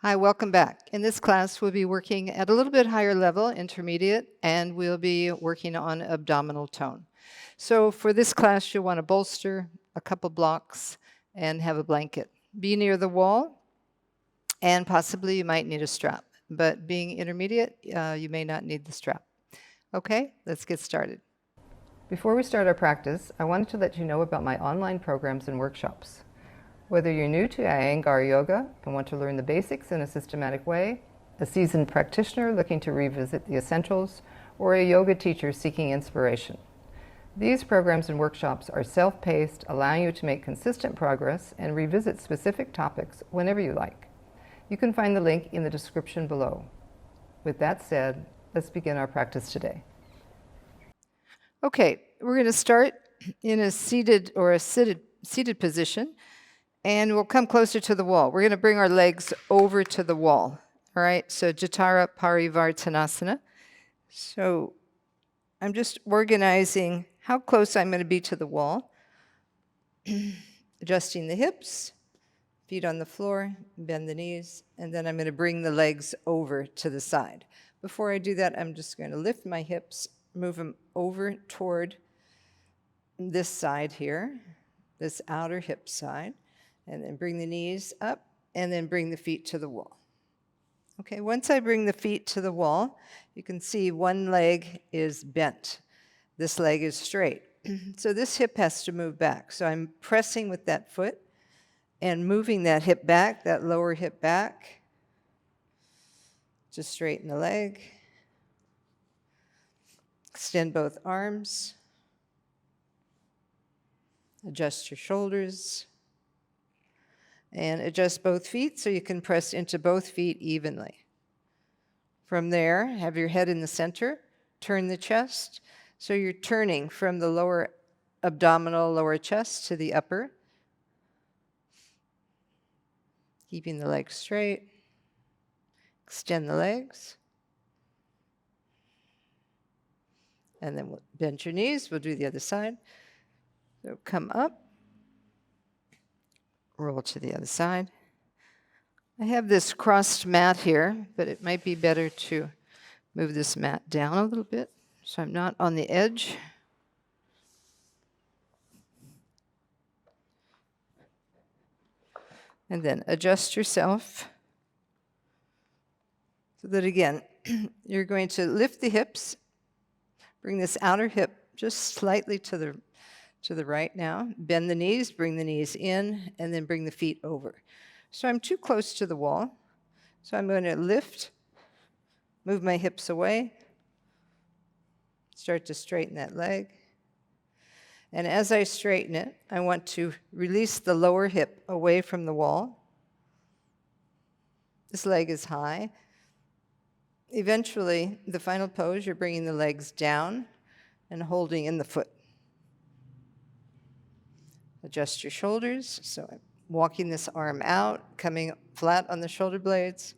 Hi, welcome back. In this class, we'll be working at a little bit higher level, intermediate, and we'll be working on abdominal tone. So for this class, you'll want a bolster, a couple blocks, and have a blanket. Be near the wall, and possibly you might need a strap. But being intermediate, you may not need the strap. Okay, let's get started. Before we start our practice, I wanted to let you know about my online programs and workshops. Whether you're new to Iyengar yoga and want to learn the basics in a systematic way, a seasoned practitioner looking to revisit the essentials, or a yoga teacher seeking inspiration. These programs and workshops are self-paced, allowing you to make consistent progress and revisit specific topics whenever you like. You can find the link in the description below. With that said, let's begin our practice today. Okay, we're going to start in a seated position. And we'll come closer to the wall. We're going to bring our legs over to the wall. All right, so Jathara Parivartanasana. So I'm just organizing how close I'm going to be to the wall. Adjusting the hips, feet on the floor, bend the knees, and then I'm going to bring the legs over to the side. Before I do that, I'm just going to lift my hips, move them over toward this side here, this outer hip side. And then bring the knees up, and then bring the feet to the wall. Okay, once I bring the feet to the wall, you can see one leg is bent. This leg is straight. So this hip has to move back. So I'm pressing with that foot and moving that hip back, that lower hip back, to straighten the leg. Extend both arms. Adjust your shoulders. And adjust both feet so you can press into both feet evenly. From there, have your head in the center, turn the chest. So you're turning from the lower abdominal, lower chest to the upper. Keeping the legs straight. Extend the legs. And then we'll bend your knees. We'll do the other side. So come up. Roll to the other side. I have this crossed mat here, but it might be better to move this mat down a little bit so I'm not on the edge. And then adjust yourself so that, again, you're going to lift the hips, bring this outer hip just slightly to the right now. Bend the knees, bring the knees in, and then bring the feet over. So I'm too close to the wall. So I'm going to lift, move my hips away, start to straighten that leg. And as I straighten it, I want to release the lower hip away from the wall. This leg is high. Eventually, the final pose, you're bringing the legs down and holding in the foot. Adjust your shoulders. So I'm walking this arm out, coming flat on the shoulder blades,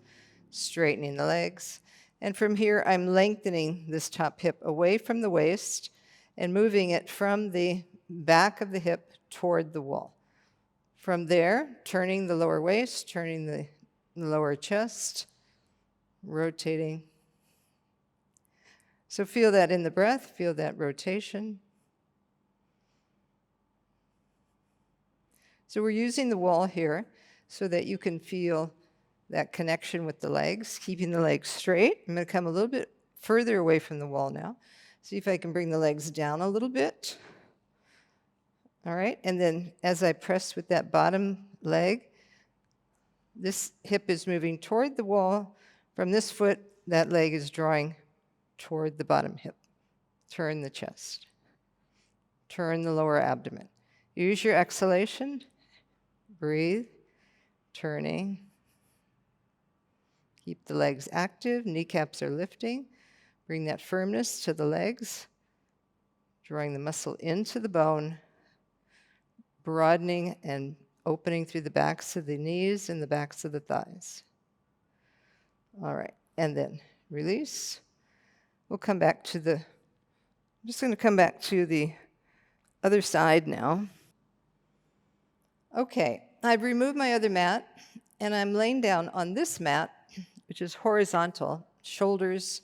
straightening the legs. And from here, I'm lengthening this top hip away from the waist and moving it from the back of the hip toward the wall. From there, turning the lower waist, turning the lower chest, rotating. So feel that in the breath, feel that rotation. So we're using the wall here so that you can feel that connection with the legs, keeping the legs straight. I'm going to come a little bit further away from the wall now. See if I can bring the legs down a little bit. All right, and then as I press with that bottom leg, this hip is moving toward the wall. From this foot, that leg is drawing toward the bottom hip. Turn the chest. Turn the lower abdomen. Use your exhalation. Breathe, turning. Keep the legs active, kneecaps are lifting. Bring that firmness to the legs, drawing the muscle into the bone, broadening and opening through the backs of the knees and the backs of the thighs. All right, and then release. We'll come back to I'm just going to come back to the other side now. Okay, I've removed my other mat And I'm laying down on this mat, which is horizontal. Shoulders,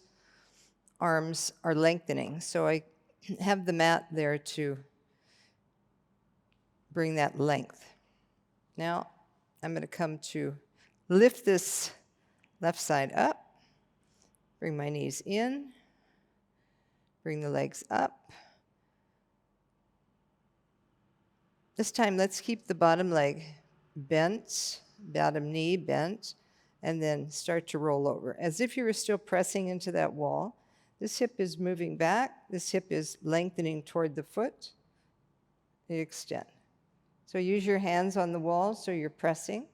arms are lengthening. So I have the mat there to bring that length. Now I'm going to come to lift this left side up, bring my knees in, bring the legs up. This time, let's keep the bottom leg bent, bottom knee bent, and then start to roll over. As if you were still pressing into that wall. This hip is moving back. This hip is lengthening toward the foot. You extend. So use your hands on the wall so you're pressing,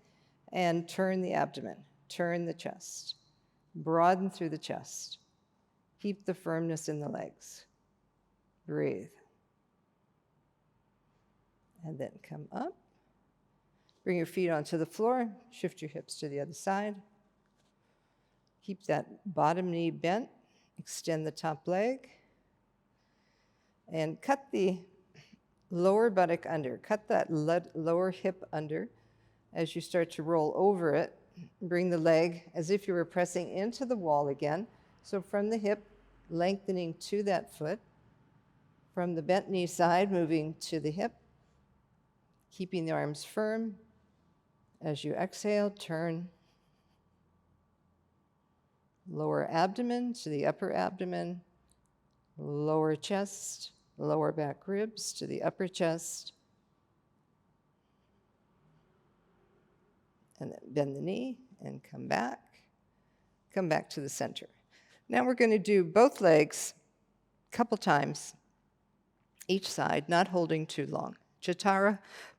and turn the abdomen, turn the chest. Broaden through the chest. Keep the firmness in the legs. Breathe. And then come up. Bring your feet onto the floor. Shift your hips to the other side. Keep that bottom knee bent. Extend the top leg. And cut the lower buttock under. Cut that lower hip under as you start to roll over it. Bring the leg as if you were pressing into the wall again. So from the hip, lengthening to that foot. From the bent knee side, moving to the hip. Keeping the arms firm. As you exhale, turn. Lower abdomen to the upper abdomen. Lower chest, lower back ribs to the upper chest. And then bend the knee and come back. Come back to the center. Now we're going to do both legs a couple times, each side, not holding too long. Jathara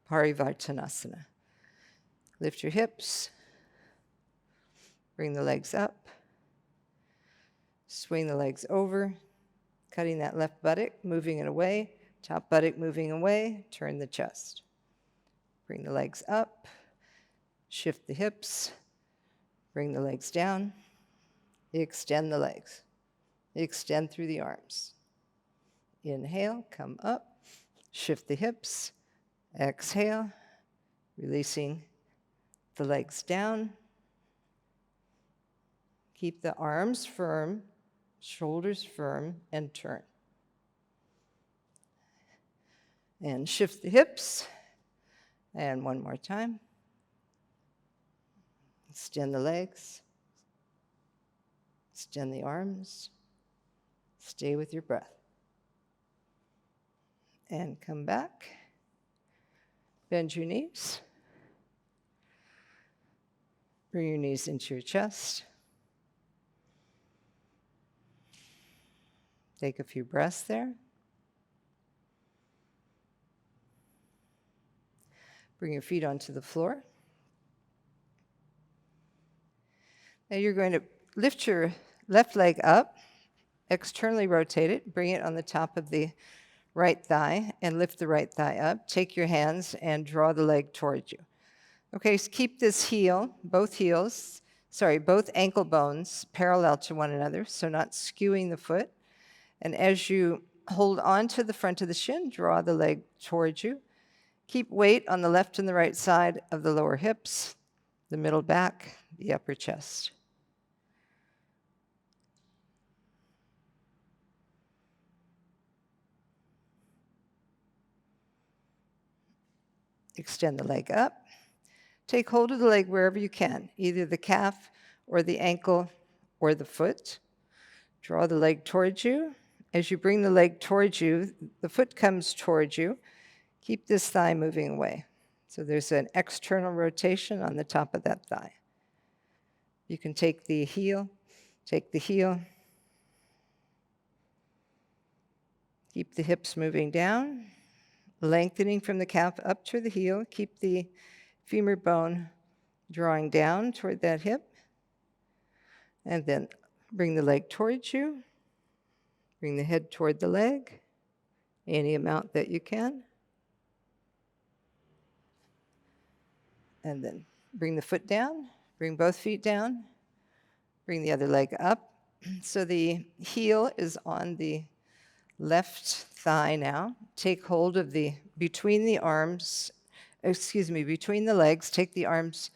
Parivartanasana. Lift your hips. Bring the legs up. Swing the legs over, cutting that left buttock, moving it away. Top buttock moving away. Turn the chest. Bring the legs up. Shift the hips. Bring the legs down. Extend the legs. Extend through the arms. Inhale, come up. Shift the hips. Exhale, releasing the legs down. Keep the arms firm, shoulders firm, and turn. And shift the hips. And one more time. Extend the legs. Extend the arms. Stay with your breath. And come back. Bend your knees. Bring your knees into your chest. Take a few breaths there. Bring your feet onto the floor. Now you're going to lift your left leg up, externally rotate it, bring it on the top of the right thigh, and lift the right thigh up. Take your hands and draw the leg towards you. Okay, so keep this heel, both ankle bones parallel to one another, so not skewing the foot. And as you hold on to the front of the shin, draw the leg towards you. Keep weight on the left and the right side of the lower hips, the middle back, the upper chest. Extend the leg up. Take hold of the leg wherever you can, either the calf or the ankle or the foot. Draw the leg towards you. As you bring the leg towards you, the foot comes towards you. Keep this thigh moving away. So there's an external rotation on the top of that thigh. You can take the heel. Keep the hips moving down, lengthening from the calf up to the heel. Keep the femur bone drawing down toward that hip. And then bring the leg towards you. Bring the head toward the leg, any amount that you can. And then bring the foot down, bring both feet down, bring the other leg up. So the heel is on the left thigh now. Take hold of between the legs, take the arms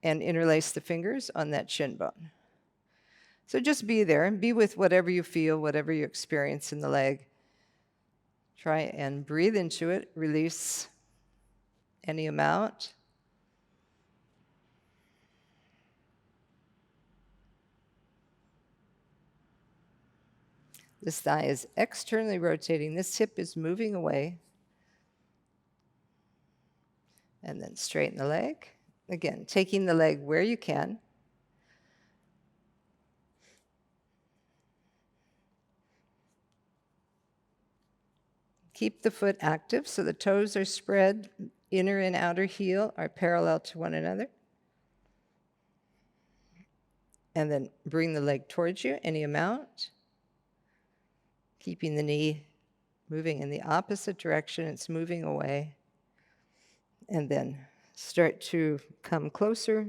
and interlace the fingers on that shin bone. So just be there, be with whatever you feel, whatever you experience in the leg. Try and breathe into it, release any amount. This thigh is externally rotating. This hip is moving away. And then straighten the leg. Again, taking the leg where you can. Keep the foot active so the toes are spread. Inner and outer heel are parallel to one another. And then bring the leg towards you, any amount. Keeping the knee moving in the opposite direction. It's moving away. And then start to come closer.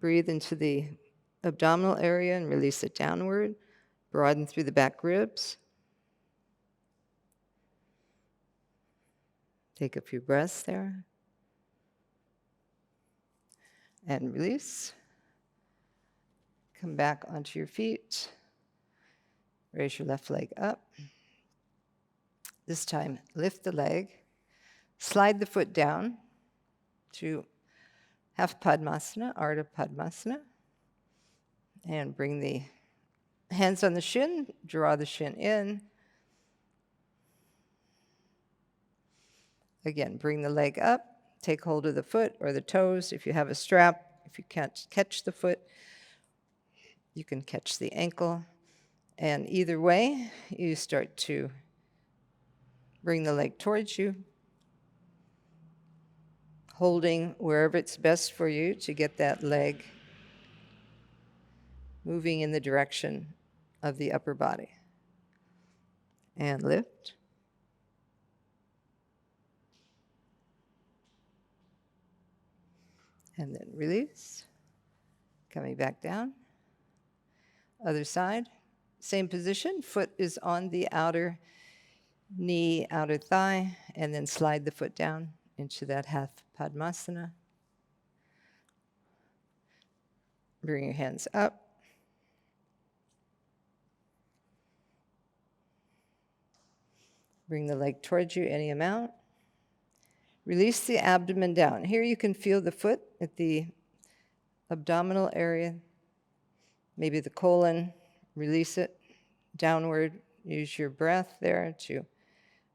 Breathe into the abdominal area and release it downward. Broaden through the back ribs. Take a few breaths there. And release. Come back onto your feet. Raise your left leg up. This time, lift the leg. Slide the foot down to half Padmasana, Ardha Padmasana. And bring the hands on the shin. Draw the shin in. Again, bring the leg up, take hold of the foot or the toes. If you have a strap, if you can't catch the foot, you can catch the ankle. And either way, you start to bring the leg towards you, holding wherever it's best for you to get that leg moving in the direction of the upper body. And lift. And then release. Coming back down. Other side. Same position. Foot is on the outer knee, outer thigh, and then slide the foot down into that half Padmasana. Bring your hands up. Bring the leg towards you, any amount. Release the abdomen down. Here you can feel the foot at the abdominal area, maybe the colon. Release it downward. Use your breath there to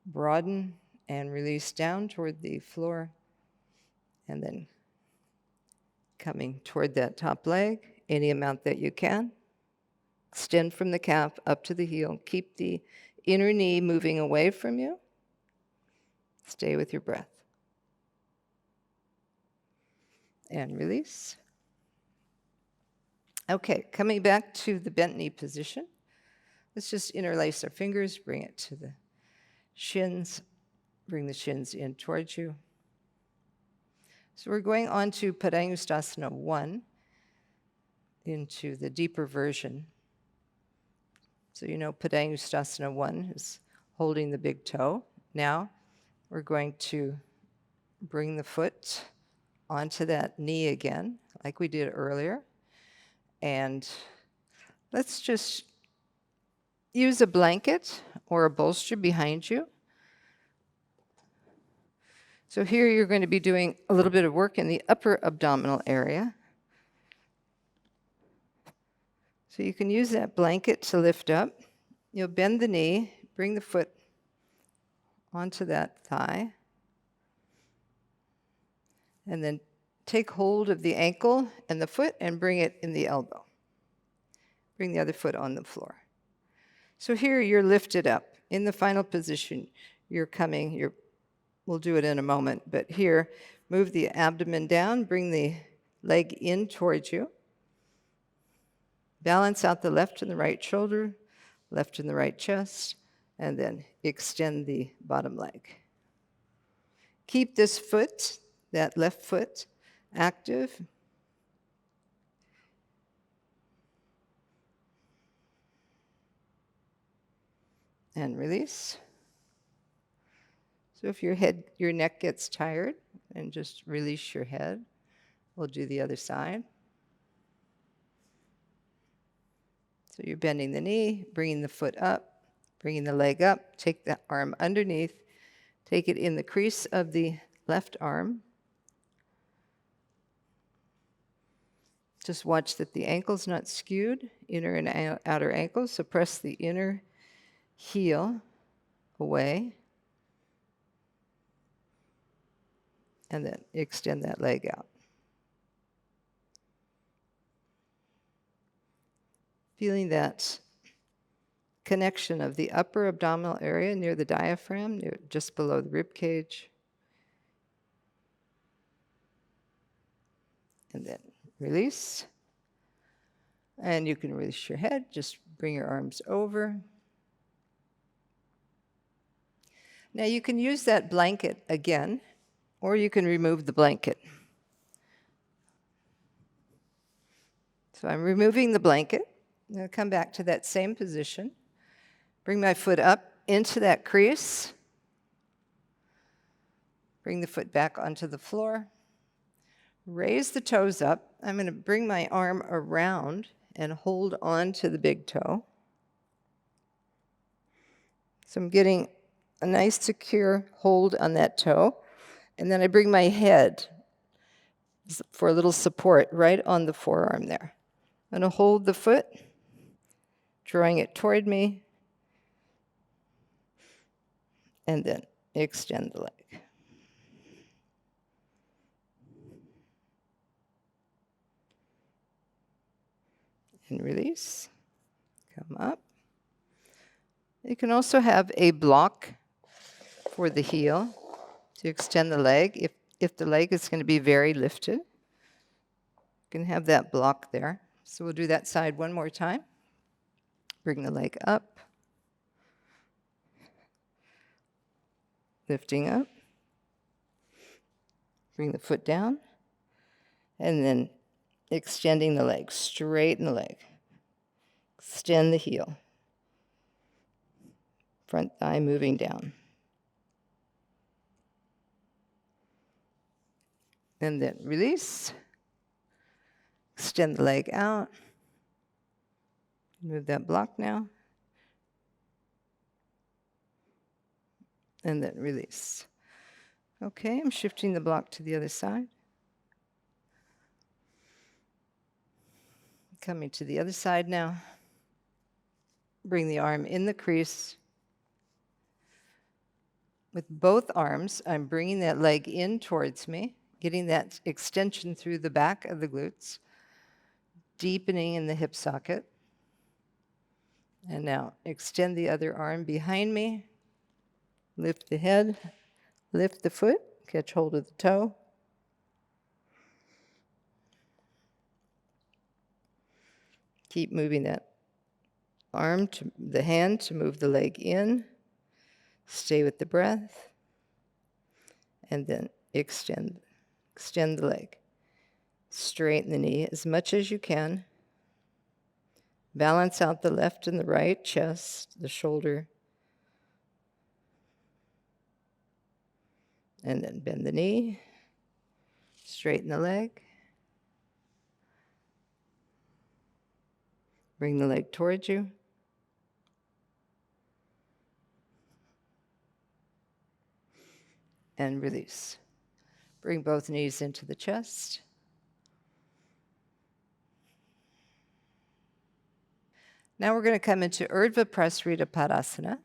broaden and release down toward the floor. And then coming toward that top leg, any amount that you can. Extend from the calf up to the heel. Keep the inner knee moving away from you. Stay with your breath. And release. Okay, coming back to the bent knee position. Let's just interlace our fingers, bring it to the shins, bring the shins in towards you. So we're going on to Padangusthasana 1, into the deeper version. So you know Padangusthasana 1 is holding the big toe. Now we're going to bring the foot onto that knee again, like we did earlier. And let's just use a blanket or a bolster behind you. So here you're going to be doing a little bit of work in the upper abdominal area. So you can use that blanket to lift up. You'll bend the knee, bring the foot onto that thigh, and then take hold of the ankle and the foot and bring it in the elbow. Bring the other foot on the floor. So here you're lifted up. In the final position, we'll do it in a moment, but here, move the abdomen down, bring the leg in towards you. Balance out the left and the right shoulder, left and the right chest, and then extend the bottom leg. Keep this foot, that left foot, active. And release. So if your neck gets tired, and just release your head We'll do the other side. So you're bending the knee, bringing the foot up, bringing the leg up, take the arm underneath, take it in the crease of the left arm. Just watch that the ankle's not skewed, inner and outer ankles. So press the inner heel away. And then extend that leg out. Feeling that connection of the upper abdominal area near the diaphragm, just below the rib cage. And then release. And you can release your head. Just bring your arms over. Now you can use that blanket again, or you can remove the blanket. So I'm removing the blanket. I'm going to come back to that same position. Bring my foot up into that crease. Bring the foot back onto the floor. Raise the toes up. I'm going to bring my arm around and hold on to the big toe. So I'm getting a nice secure hold on that toe. And then I bring my head for a little support right on the forearm there. I'm going to hold the foot, drawing it toward me, and then extend the leg. And release. Come up. You can also have a block for the heel to extend the leg. If the leg is going to be very lifted, you can have that block there. So we'll do that side one more time. Bring the leg up. Lifting up. Bring the foot down. And then extending the leg. Straighten the leg. Extend the heel. Front thigh moving down. And then release. Extend the leg out. Move that block now. And then release. Okay, I'm shifting the block to the other side. Coming to the other side now. Bring the arm in the crease. With both arms, I'm bringing that leg in towards me, getting that extension through the back of the glutes, deepening in the hip socket. And now extend the other arm behind me. Lift the head, lift the foot, catch hold of the toe. Keep moving that arm to the hand to move the leg in. Stay with the breath. And then extend the leg. Straighten the knee as much as you can. Balance out the left and the right chest, the shoulder. And then bend the knee. Straighten the leg. Bring the leg towards you. And release. Bring both knees into the chest. Now we're going to come into Urdhva Prasarita Padasana.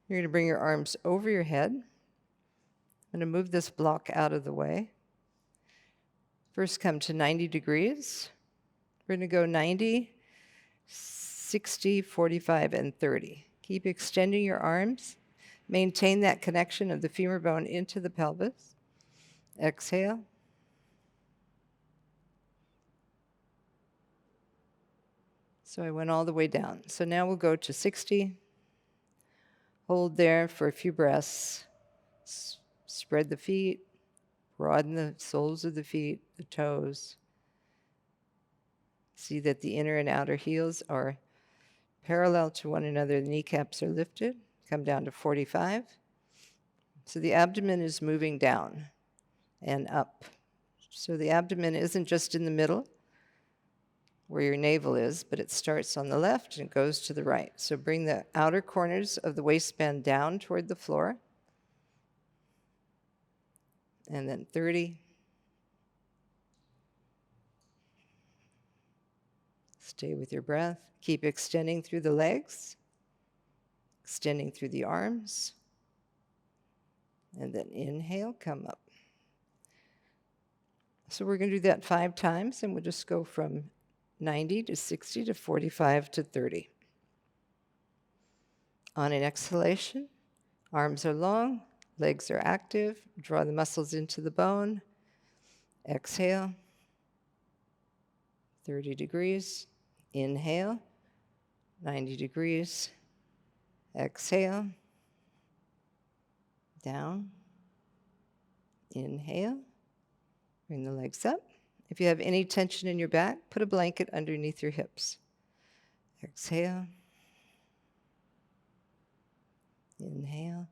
You're going to bring your arms over your head. I'm going to move this block out of the way. First come to 90 degrees. We're going to go 90, 60, 45, and 30. Keep extending your arms. Maintain that connection of the femur bone into the pelvis. Exhale. So I went all the way down. So now we'll go to 60. Hold there for a few breaths. Spread the feet. Broaden the soles of the feet, the toes. See that the inner and outer heels are parallel to one another. The kneecaps are lifted. Come down to 45. So the abdomen is moving down and up. So the abdomen isn't just in the middle where your navel is, but it starts on the left and goes to the right. So bring the outer corners of the waistband down toward the floor. And then 30. Stay with your breath. Keep extending through the legs, extending through the arms. And then inhale, come up. So we're going to do that 5 times, and we'll just go from 90 to 60 to 45 to 30. On an exhalation, arms are long, legs are active. Draw the muscles into the bone. Exhale, 30 degrees. Inhale, 90 degrees. Exhale, down. Inhale, bring the legs up. If you have any tension in your back, put a blanket underneath your hips. Exhale. Inhale.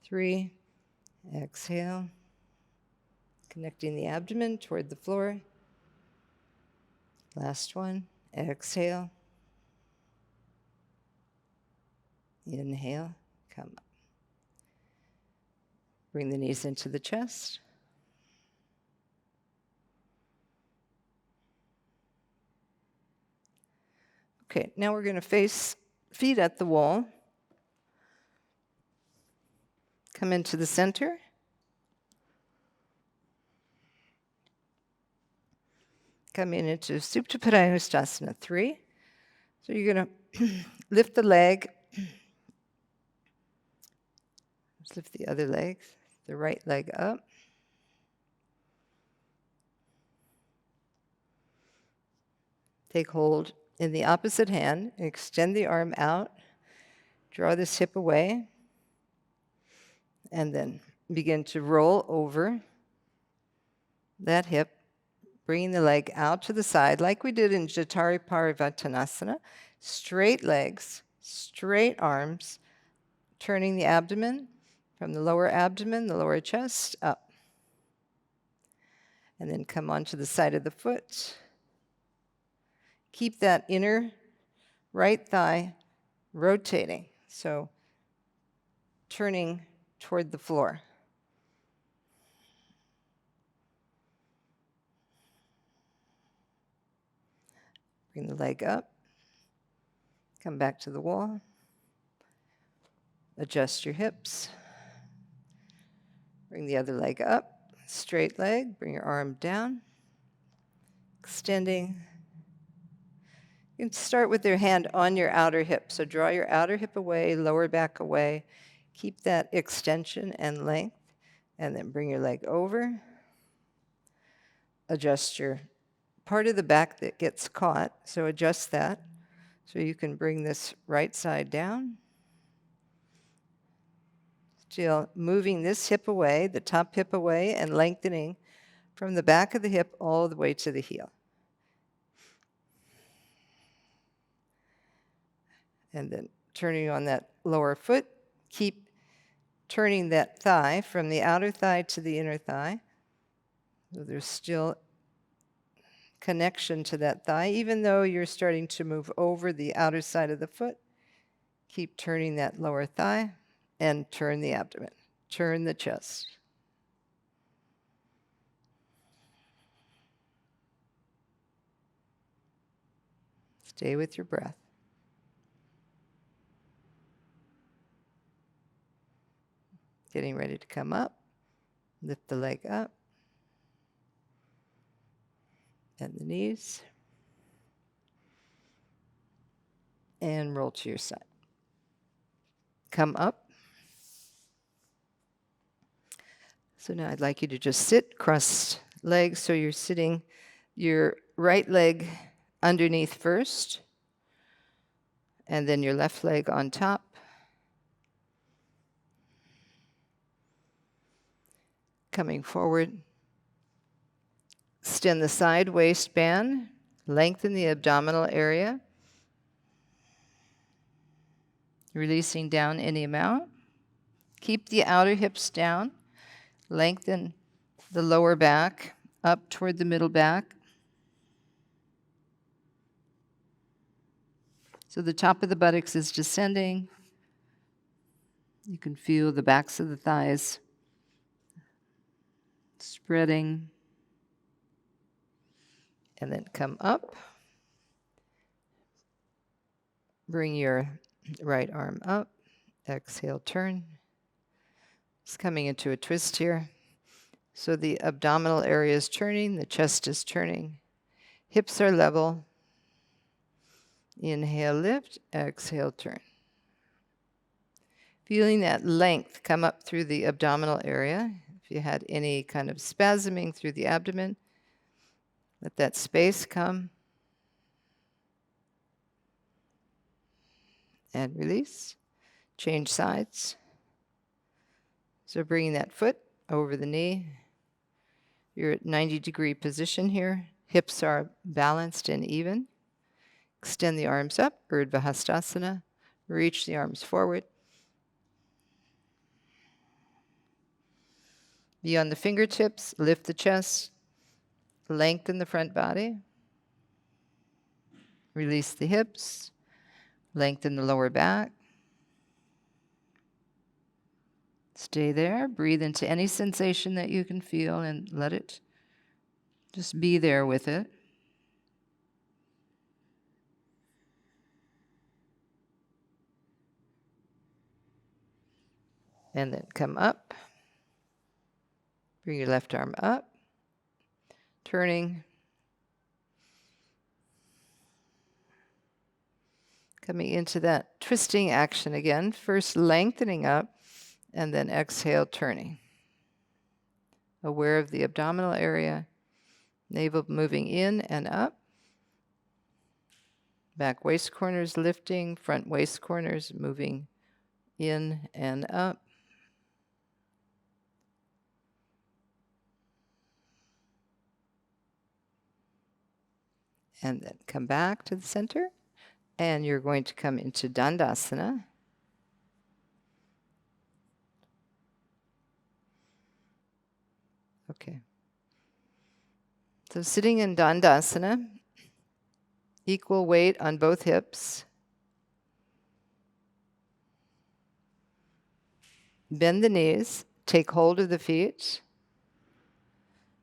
3. Exhale. Connecting the abdomen toward the floor. Last one. Exhale. Inhale. Come up. Bring the knees into the chest. Okay, now we're going to face feet at the wall. Come into the center. Come into Supta Padangusthasana 3. So you're going to lift the leg. Just lift the other leg, the right leg up. Take hold in the opposite hand. Extend the arm out. Draw this hip away. And then begin to roll over that hip, bringing the leg out to the side, like we did in Jathara Parivartanasana. Straight legs, straight arms, turning the abdomen from the lower abdomen, the lower chest, up. And then come onto the side of the foot. Keep that inner right thigh rotating, so turning toward the floor. Bring the leg up. Come back to the wall. Adjust your hips. Bring the other leg up. Straight leg. Bring your arm down. Extending. You can start with your hand on your outer hip. So draw your outer hip away, lower back away. Keep that extension and length. And then bring your leg over. Adjust your part of the back that gets caught. So adjust that. So you can bring this right side down. Still moving this hip away, the top hip away, and lengthening from the back of the hip all the way to the heel. And then turning on that lower foot, keep turning that thigh from the outer thigh to the inner thigh. So there's still connection to that thigh, even though you're starting to move over the outer side of the foot. Keep turning that lower thigh and turn the abdomen. Turn the chest. Stay with your breath. Getting ready to come up. Lift the leg up. Bend the knees. And roll to your side. Come up. So now I'd like you to just sit crossed legs. So you're sitting your right leg underneath first, and then your left leg on top. Coming forward, extend the side waistband, lengthen the abdominal area, releasing down any amount. Keep the outer hips down, lengthen the lower back up toward the middle back. So the top of the buttocks is descending. You can feel the backs of the thighs spreading. And then come up. Bring your right arm up. Exhale, turn. It's coming into a twist here. So the abdominal area is turning, the chest is turning. Hips are level. Inhale, lift. Exhale, turn. Feeling that length come up through the abdominal area. If you had any kind of spasming through the abdomen, let that space come. And release. Change sides. So bringing that foot over the knee. You're at 90-degree position here. Hips are balanced and even. Extend the arms up, Urdhva Prasarita. Reach the arms forward. Beyond the fingertips, lift the chest. Lengthen the front body. Release the hips. Lengthen the lower back. Stay there. Breathe into any sensation that you can feel and let it just be there with it. And then come up. Bring your left arm up. Turning. Coming into that twisting action again. First lengthening up and then exhale, turning. Aware of the abdominal area. Navel moving in and up. Back waist corners lifting. Front waist corners moving in and up. And then come back to the center. And you're going to come into Dandasana. Okay. So sitting in Dandasana, equal weight on both hips. Bend the knees, take hold of the feet.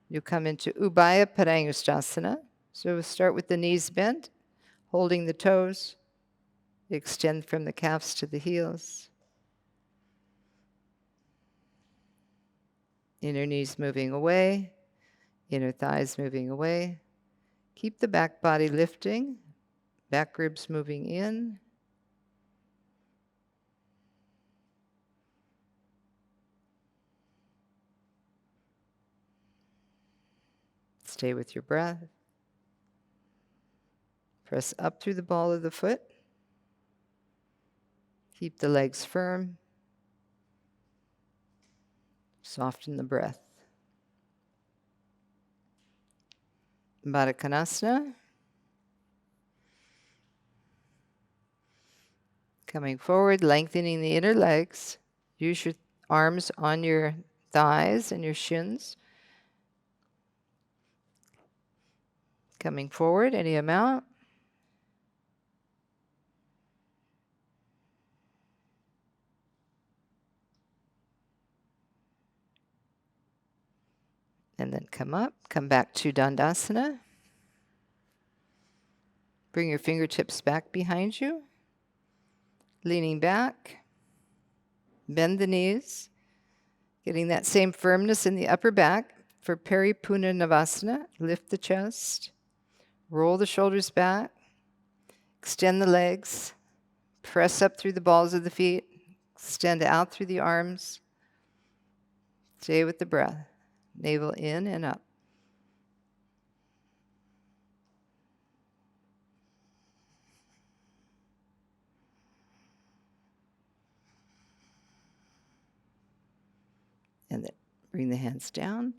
You come into Ubhaya Padangusthasana. So we'll start with the knees bent, holding the toes. Extend from the calves to the heels. Inner knees moving away, inner thighs moving away. Keep the back body lifting, back ribs moving in. Stay with your breath. Press up through the ball of the foot. Keep the legs firm. Soften the breath. Baddha Konasana. Coming forward, lengthening the inner legs. Use your arms on your thighs and your shins. Coming forward, any amount. And then come up, come back to Dandasana. Bring your fingertips back behind you. Leaning back. Bend the knees. Getting that same firmness in the upper back for Paripurna Navasana. Lift the chest. Roll the shoulders back. Extend the legs. Press up through the balls of the feet. Extend out through the arms. Stay with the breath. Navel in and up. And then bring the hands down.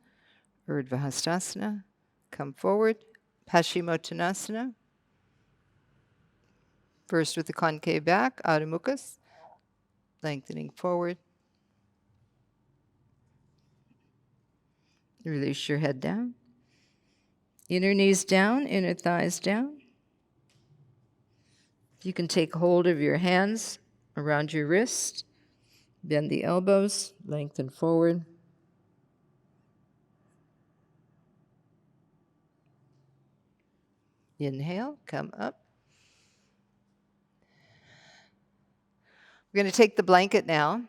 Urdhva Prasarita. Come forward. Paschimottanasana. First with the concave back, Adho Mukha. Lengthening forward. Release your head down. Inner knees down, inner thighs down. You can take hold of your hands around your wrist. Bend the elbows, lengthen forward. Inhale, come up. We're going to take the blanket now.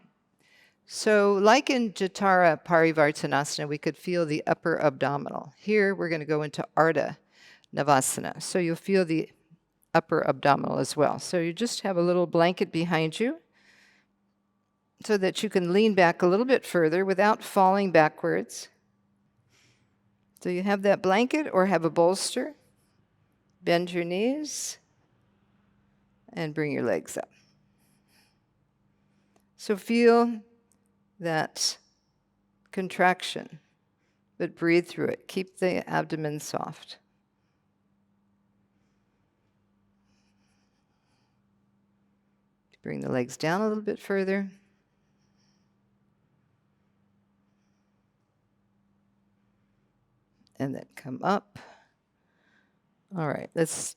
So like in Jathara Parivartanasana, we could feel the upper abdominal. Here, we're going to go into Ardha Navasana. So you'll feel the upper abdominal as well. So you just have a little blanket behind you so that you can lean back a little bit further without falling backwards. So you have that blanket or have a bolster. Bend your knees and bring your legs up. So feel that contraction, but breathe through it. Keep the abdomen soft. Bring the legs down a little bit further. And then come up. All right, let's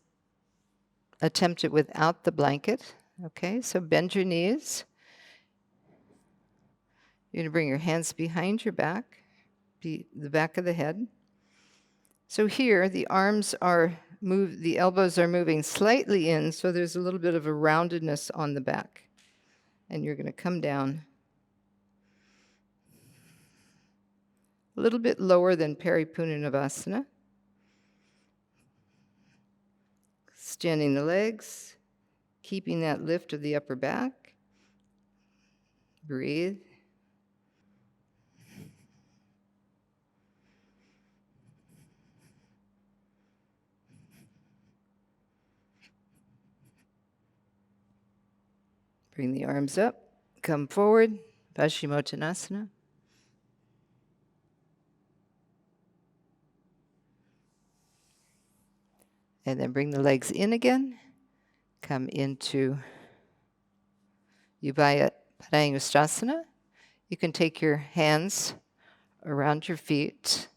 attempt it without the blanket. Okay, so bend your knees. You're going to bring your hands behind your back, the back of the head. So here, the arms are the elbows are moving slightly in, so there's a little bit of a roundedness on the back. And you're going to come down a little bit lower than Paripurna Navasana. Extending the legs, keeping that lift of the upper back. Breathe. Bring the arms up, come forward, Paschimottanasana. And then bring the legs in again. Come into Ubhaya Padangusthasana. You can take your hands around your feet.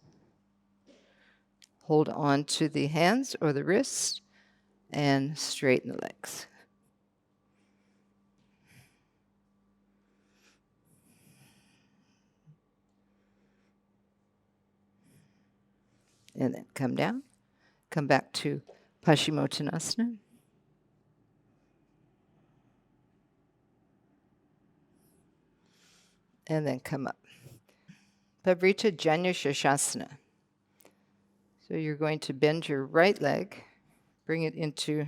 Hold on to the hands or the wrists and straighten the legs. And then come down. Come back to Paschimottanasana. And then come up. Parivrtta Janu Sirsasana. So you're going to bend your right leg, bring it into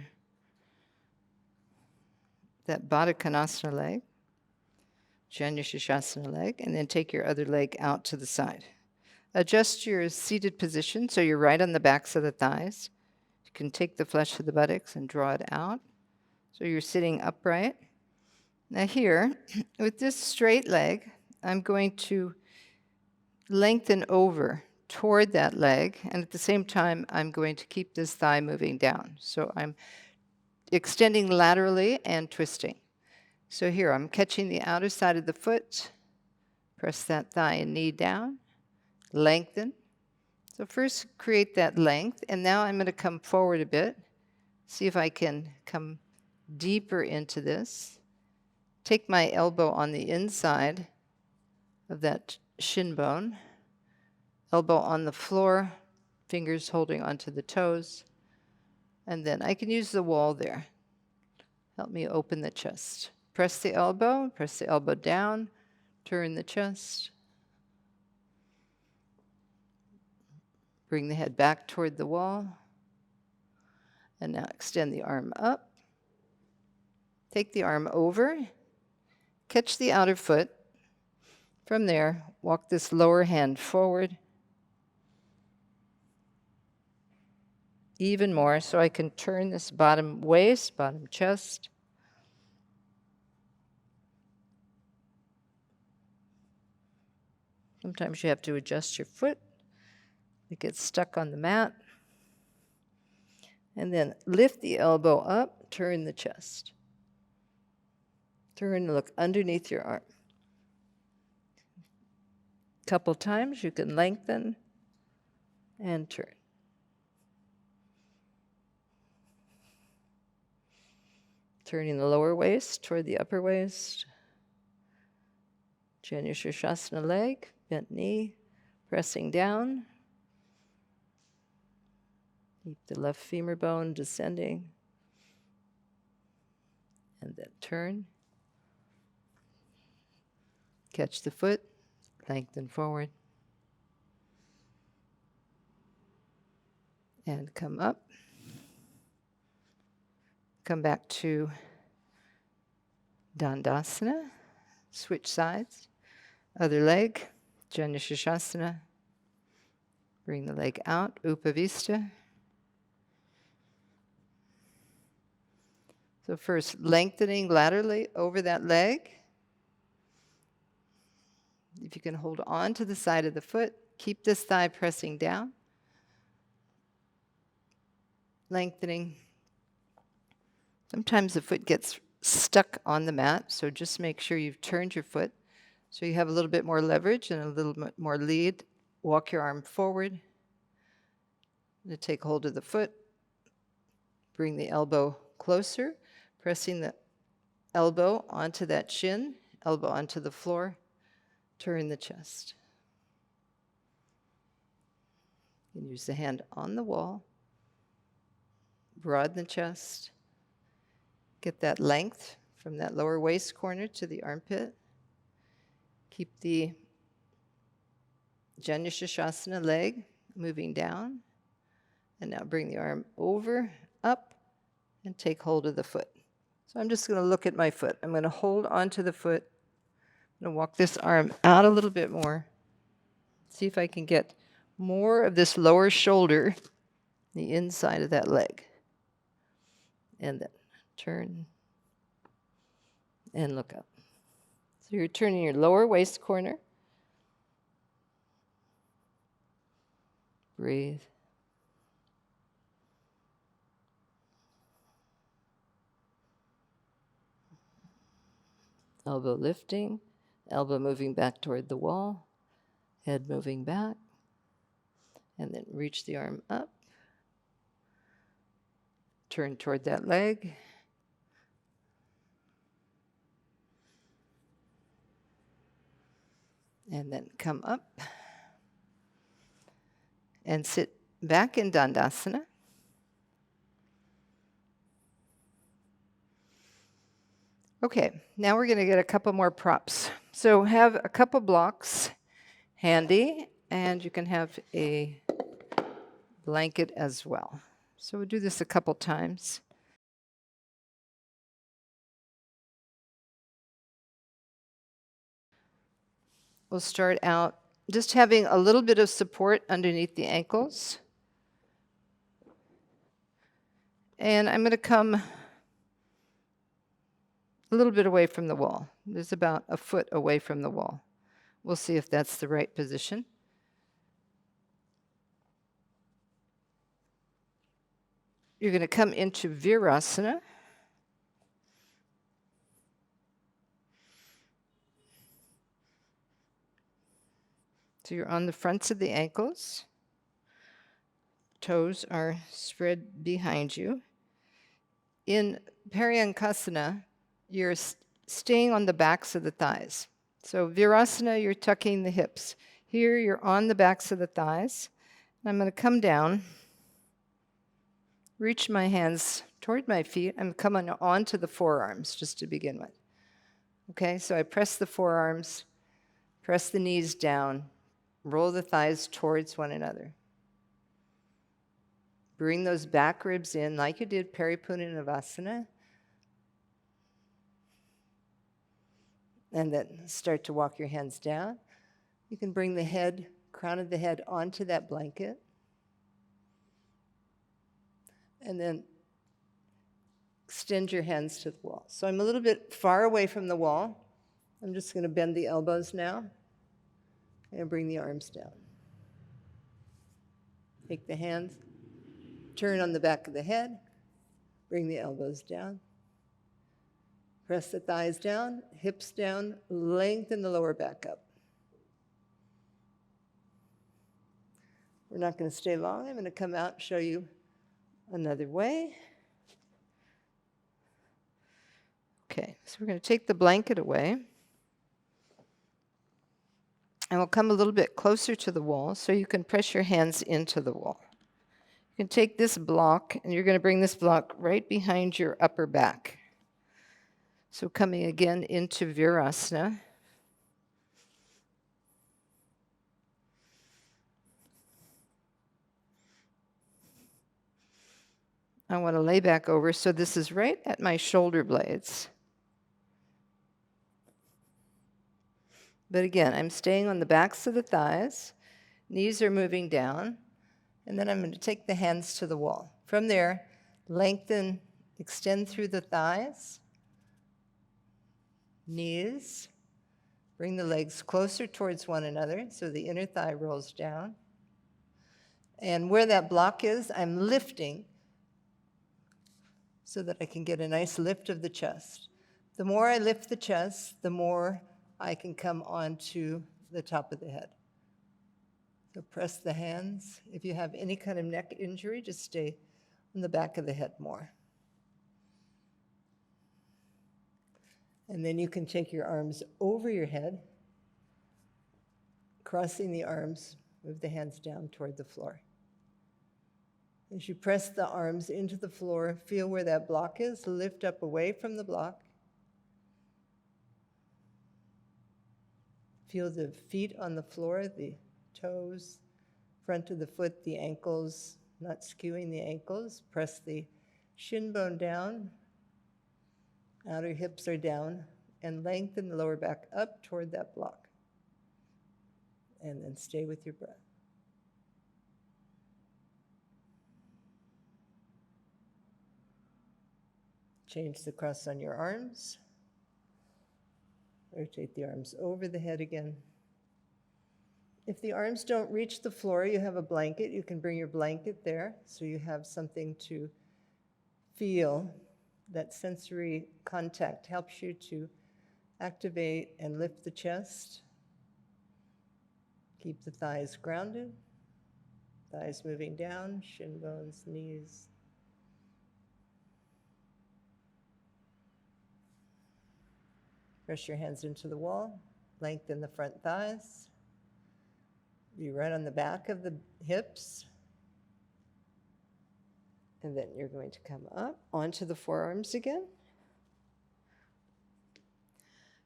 that Baddha Konasana leg, Janu Sirsasana leg, and then take your other leg out to the side. Adjust your seated position so you're right on the backs of the thighs. You can take the flesh of the buttocks and draw it out. So you're sitting upright. Now here, with this straight leg, I'm going to lengthen over toward that leg, and at the same time, I'm going to keep this thigh moving down. So I'm extending laterally and twisting. So here, I'm catching the outer side of the foot, press that thigh and knee down, lengthen. So first create that length, and now I'm going to come forward a bit, see if I can come deeper into this. Take my elbow on the inside of that shin bone, elbow on the floor, fingers holding onto the toes, and then I can use the wall there. Help me open the chest. Press the elbow down, turn the chest. Bring the head back toward the wall. And now extend the arm up. Take the arm over. Catch the outer foot. From there, walk this lower hand forward. Even more, so I can turn this bottom waist, bottom chest. Sometimes you have to adjust your foot. It gets stuck on the mat. And then lift the elbow up, turn the chest. Turn and look underneath your arm. Couple times you can lengthen and turn. Turning the lower waist toward the upper waist. Janu Sirsasana leg, bent knee, pressing down. Keep the left femur bone descending. And then turn. Catch the foot, lengthen forward. And come up. Come back to Dandasana. Switch sides. Other leg, Janu Sirsasana. Bring the leg out, Upavista. So first, lengthening laterally over that leg. If you can hold on to the side of the foot, keep this thigh pressing down. Lengthening. Sometimes the foot gets stuck on the mat, so just make sure you've turned your foot so you have a little bit more leverage and a little bit more lead. Walk your arm forward. To take hold of the foot. Bring the elbow closer, pressing the elbow onto that shin, elbow onto the floor. Turn the chest. You can use the hand on the wall. Broaden the chest. Get that length from that lower waist corner to the armpit. Keep the Janu Sirsasana leg moving down. And now bring the arm over, up, and take hold of the foot. So I'm just going to look at my foot. I'm going to hold onto the foot. I'm going to walk this arm out a little bit more. See if I can get more of this lower shoulder, the inside of that leg. And then turn and look up. So you're turning your lower waist corner. Breathe. Elbow lifting, elbow moving back toward the wall, head moving back, and then reach the arm up. Turn toward that leg. And then come up and sit back in Dandasana. Okay, now we're going to get a couple more props. So have a couple blocks handy, and you can have a blanket as well. So we'll do this a couple times. We'll start out just having a little bit of support underneath the ankles. And I'm going to come a little bit away from the wall. There's about a foot away from the wall. We'll see if that's the right position. You're going to come into Virasana. So you're on the fronts of the ankles. Toes are spread behind you. In Paryankasana, you're staying on the backs of the thighs. So Virasana, you're tucking the hips. Here, you're on the backs of the thighs. And I'm going to come down, reach my hands toward my feet. I'm coming onto the forearms just to begin with. Okay, so I press the forearms, press the knees down, roll the thighs towards one another. Bring those back ribs in like you did Paripurna Navasana. And then start to walk your hands down. You can bring the head, crown of the head onto that blanket. And then extend your hands to the wall. So I'm a little bit far away from the wall. I'm just going to bend the elbows now and bring the arms down. Take the hands, turn on the back of the head, bring the elbows down. Press the thighs down, hips down, lengthen the lower back up. We're not going to stay long. I'm going to come out and show you another way. Okay, so we're going to take the blanket away. And we'll come a little bit closer to the wall so you can press your hands into the wall. You can take this block and you're going to bring this block right behind your upper back. So coming again into Virasana. I want to lay back over so this is right at my shoulder blades. But again, I'm staying on the backs of the thighs. Knees are moving down. And then I'm going to take the hands to the wall. From there, lengthen, extend through the thighs, knees. Bring the legs closer towards one another so the inner thigh rolls down. And where that block is, I'm lifting so that I can get a nice lift of the chest. The more I lift the chest, the more I can come onto the top of the head. So press the hands. If you have any kind of neck injury, just stay on the back of the head more. And then you can take your arms over your head, crossing the arms, move the hands down toward the floor. As you press the arms into the floor, feel where that block is, lift up away from the block. Feel the feet on the floor, the toes, front of the foot, the ankles, not skewing the ankles. Press the shin bone down, outer hips are down, and lengthen the lower back up toward that block. And then stay with your breath. Change the cross on your arms. Rotate the arms over the head again. If the arms don't reach the floor, you have a blanket. You can bring your blanket there so you have something to feel. That sensory contact helps you to activate and lift the chest. Keep the thighs grounded. Thighs moving down, shin bones, knees. Press your hands into the wall. Lengthen the front thighs. Be right on the back of the hips. And then you're going to come up onto the forearms again.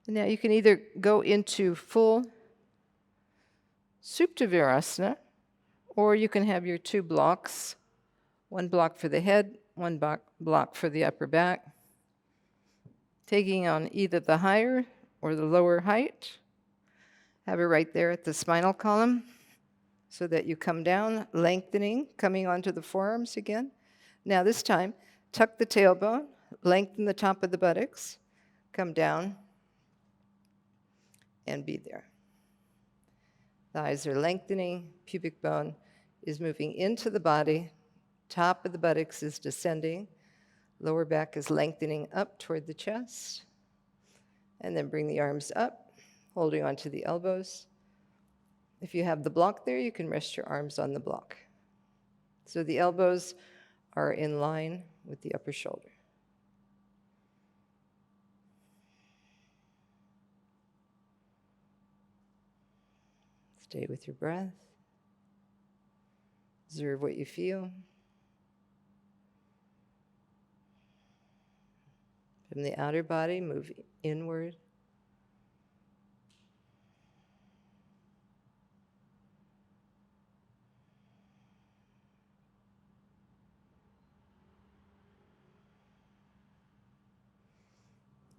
And now you can either go into full Supta Virasana, or you can have your two blocks, one block for the head, one block for the upper back, taking on either the higher or the lower height. Have it right there at the spinal column so that you come down, lengthening, coming onto the forearms again. Now this time, tuck the tailbone, lengthen the top of the buttocks, come down, and be there. Thighs are lengthening, pubic bone is moving into the body, top of the buttocks is descending, lower back is lengthening up toward the chest, and then bring the arms up, holding onto the elbows. If you have the block there, you can rest your arms on the block. So the elbows are in line with the upper shoulder. Stay with your breath. Observe what you feel. From the outer body, move inward.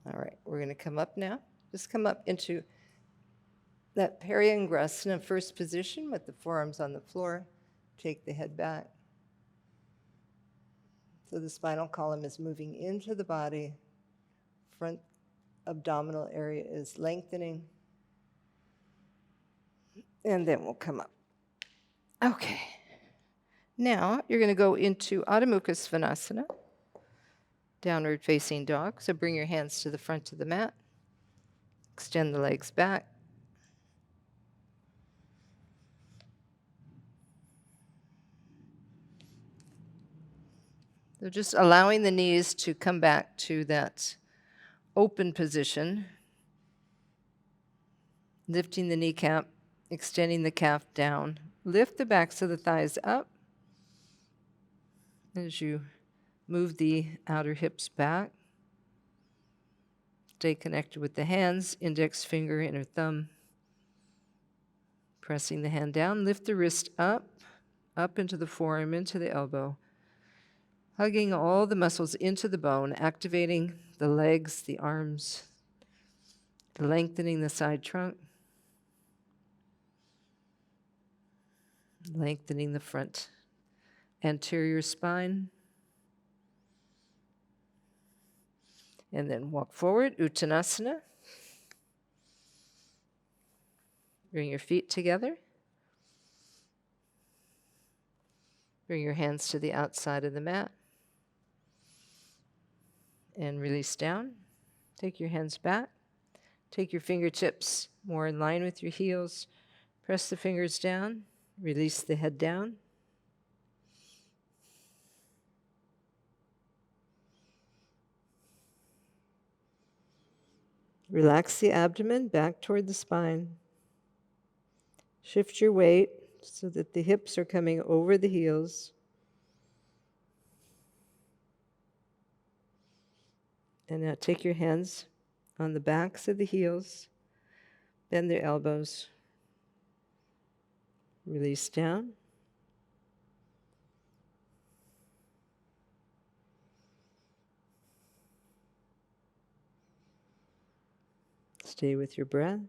All right, we're going to come up now. Just come up into that Paryankasana first position with the forearms on the floor. Take the head back. So the spinal column is moving into the body. Front abdominal area is lengthening. And then we'll come up. Okay. Now you're going to go into Adho Mukha Svanasana, downward facing dog. So bring your hands to the front of the mat. Extend the legs back. So just allowing the knees to come back to that open position, lifting the kneecap, extending the calf down. Lift the backs of the thighs up as you move the outer hips back. Stay connected with the hands, index finger, inner thumb. Pressing the hand down, lift the wrist up into the forearm, into the elbow. Hugging all the muscles into the bone, activating the legs, the arms, lengthening the side trunk, lengthening the front anterior spine. And then walk forward, Uttanasana. Bring your feet together. Bring your hands to the outside of the mat. And release down. Take your hands back. Take your fingertips more in line with your heels. Press the fingers down. Release the head down. Relax the abdomen back toward the spine. Shift your weight so that the hips are coming over the heels. And now take your hands on the backs of the heels. Bend their elbows. Release down. Stay with your breath.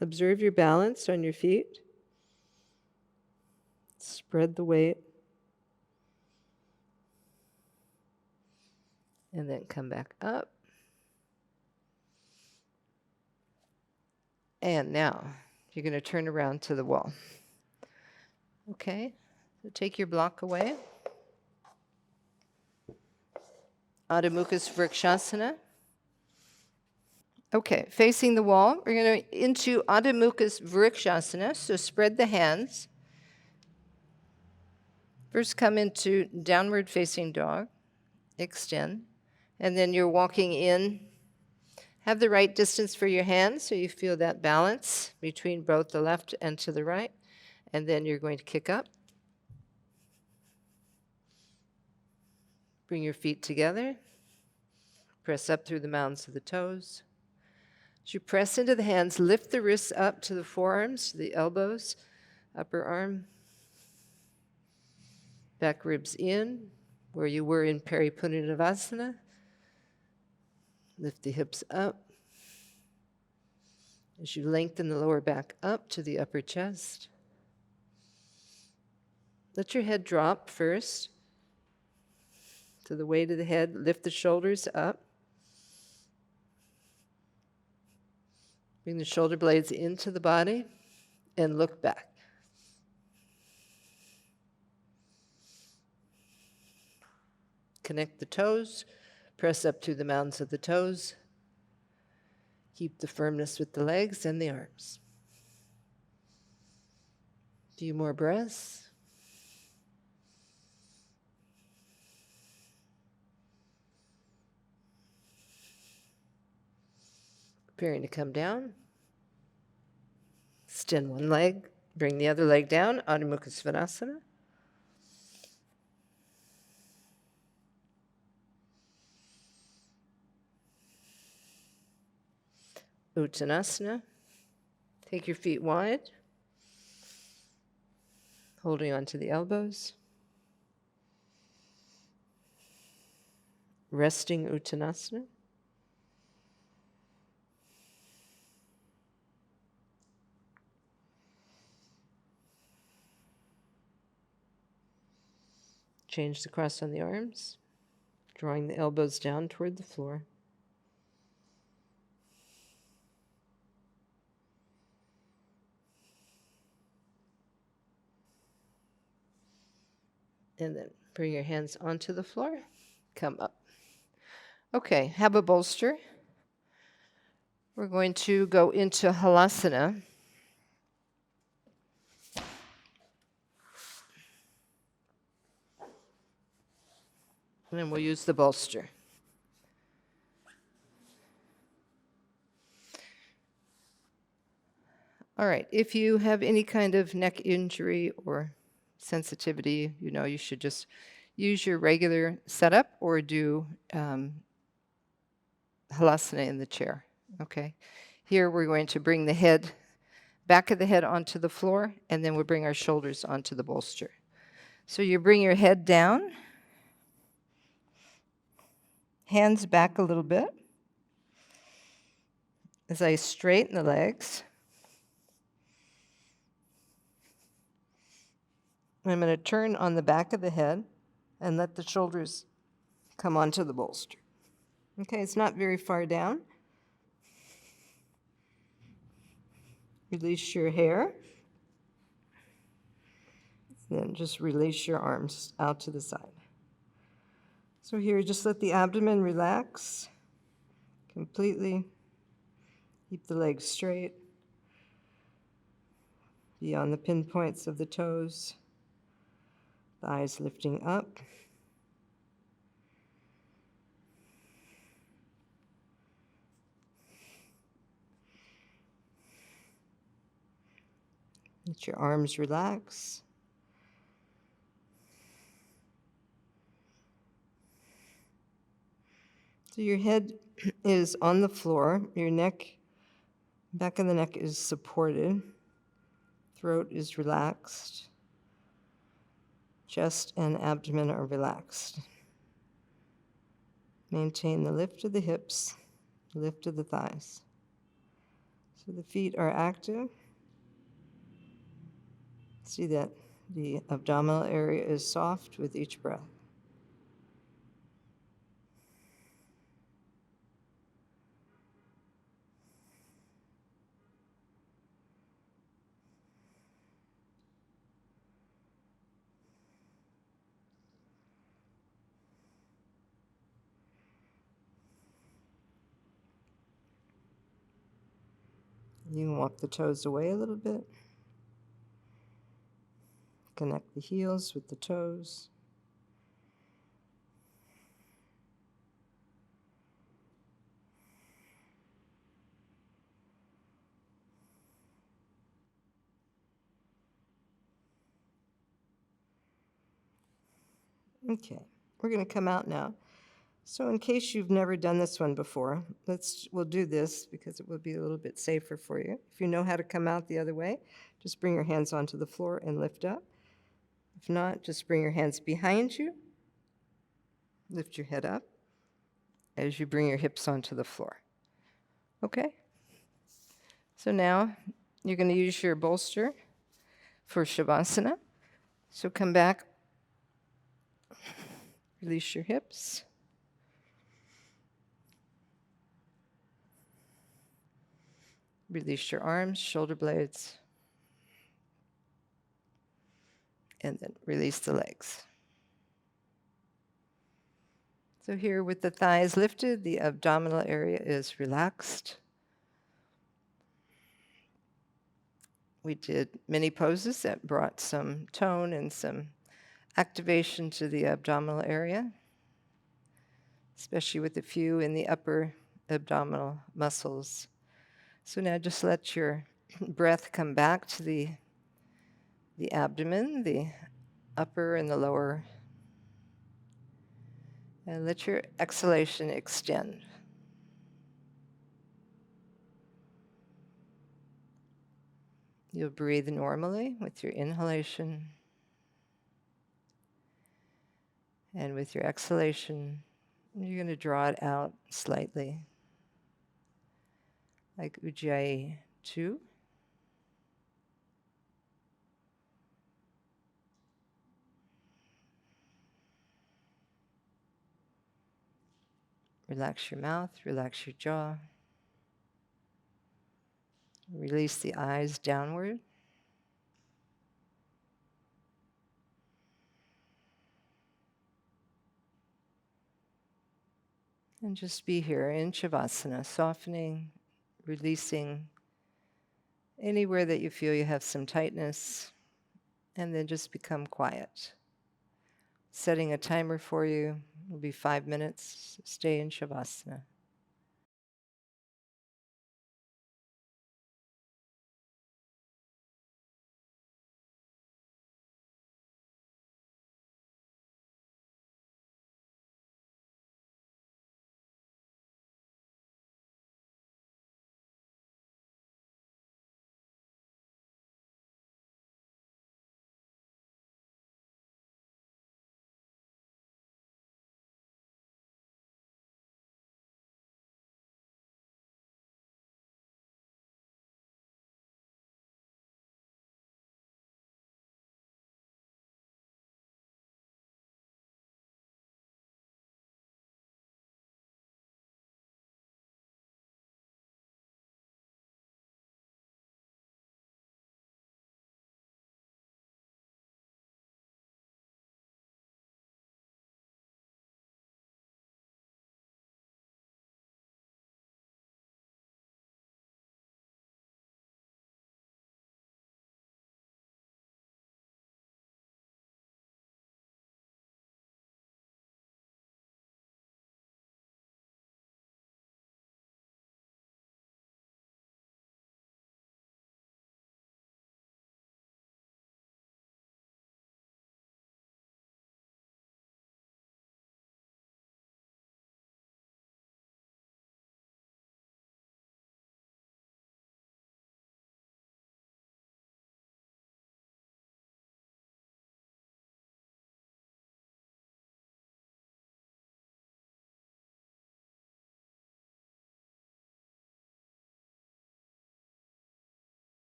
Observe your balance on your feet. Spread the weight. And then come back up. And now you're going to turn around to the wall. Okay, so take your block away. Adho Mukha Vrksasana. Okay, facing the wall, we're going to into Adho Mukha Vrksasana, so spread the hands. First come into downward facing dog, extend, and then you're walking in. Have the right distance for your hands so you feel that balance between both the left and to the right, and then you're going to kick up. Bring your feet together. Press up through the mounds of the toes. As you press into the hands, lift the wrists up to the forearms, the elbows, upper arm. Back ribs in, where you were in Paripurna Navasana. Lift the hips up. As you lengthen the lower back up to the upper chest. Let your head drop first to the weight of the head. Lift the shoulders up. Bring the shoulder blades into the body and look back. Connect the toes. Press up through the mounds of the toes. Keep the firmness with the legs and the arms. A few more breaths. Preparing to come down. Extend one leg. Bring the other leg down. Adho Mukha Svanasana. Uttanasana. Take your feet wide. Holding onto the elbows. Resting Uttanasana. Change the cross on the arms, drawing the elbows down toward the floor. And then bring your hands onto the floor, come up. Okay, have a bolster. We're going to go into Halasana. And then we'll use the bolster. All right, if you have any kind of neck injury or sensitivity, you should just use your regular setup or do Halasana in the chair, okay? Here we're going to bring the head, back of the head onto the floor, and then we'll bring our shoulders onto the bolster. So you bring your head down, hands back a little bit as I straighten the legs. I'm going to turn on the back of the head and let the shoulders come onto the bolster. Okay, it's not very far down. Release your hair. Then just release your arms out to the side. So here, just let the abdomen relax completely. Keep the legs straight. Beyond the pinpoints of the toes. Thighs lifting up. Let your arms relax. So your head is on the floor, your neck, back of the neck is supported, throat is relaxed, chest and abdomen are relaxed. Maintain the lift of the hips, lift of the thighs. So the feet are active. See that the abdominal area is soft with each breath. You can walk the toes away a little bit. Connect the heels with the toes. Okay, we're going to come out now. So in case you've never done this one before, we'll do this because it will be a little bit safer for you. If you know how to come out the other way, just bring your hands onto the floor and lift up. If not, just bring your hands behind you. Lift your head up as you bring your hips onto the floor. Okay? So now you're going to use your bolster for Shavasana. So come back, release your hips. Release your arms, shoulder blades, and then release the legs. So here with the thighs lifted, the abdominal area is relaxed. We did many poses that brought some tone and some activation to the abdominal area, especially with a few in the upper abdominal muscles. So now just let your breath come back to the abdomen, the upper and the lower, and let your exhalation extend. You'll breathe normally with your inhalation, and with your exhalation, you're going to draw it out slightly, like Ujjayi 2. Relax your mouth, relax your jaw. Release the eyes downward. And just be here in Shavasana, softening, releasing anywhere that you feel you have some tightness, and then just become quiet. Setting a timer for you will be 5 minutes. Stay in Shavasana.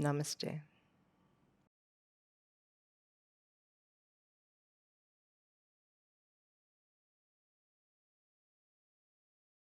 Namaste.